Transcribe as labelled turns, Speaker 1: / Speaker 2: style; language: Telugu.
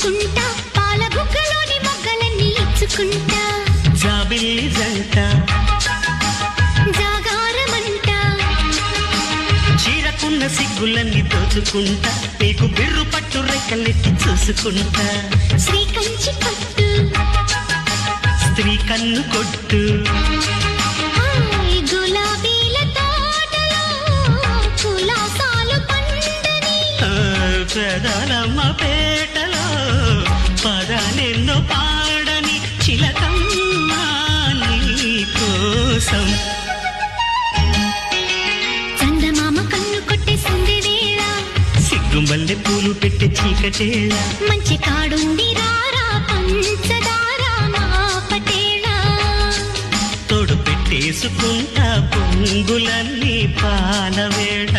Speaker 1: దాచుకుంటా పాల బుగ్గలోని మొగ్గలన్నీ ఇచ్చుకుంటా
Speaker 2: జాబిల్లి జంట
Speaker 1: జాగారమంట
Speaker 2: చీరకున్న సిగ్గులన్నీ దోచుకుంటా నీకు బిర్రు పట్టు రెక్కలెత్తి చూసుకుంటా
Speaker 1: శ్రీ కంచి పట్టు
Speaker 2: స్త్రీ కన్ను కొట్టు
Speaker 1: గులాబీల తోటలో కులాసాలు పండని
Speaker 2: పెదలమ్మ పేటలో పదాలెన్నో పాడని చిలకమ్మ నీ కోసం
Speaker 1: చందమామ కన్ను కొట్టేసింది వేళ
Speaker 2: సిగ్గుమల్లె పూలు పెట్టి చీకటేళ
Speaker 1: మంచి కాడుంది రారా పంచదార మా పటేళ
Speaker 2: తోడు పెట్టేసుకుంటా పొంగులన్నీ పాలవేళ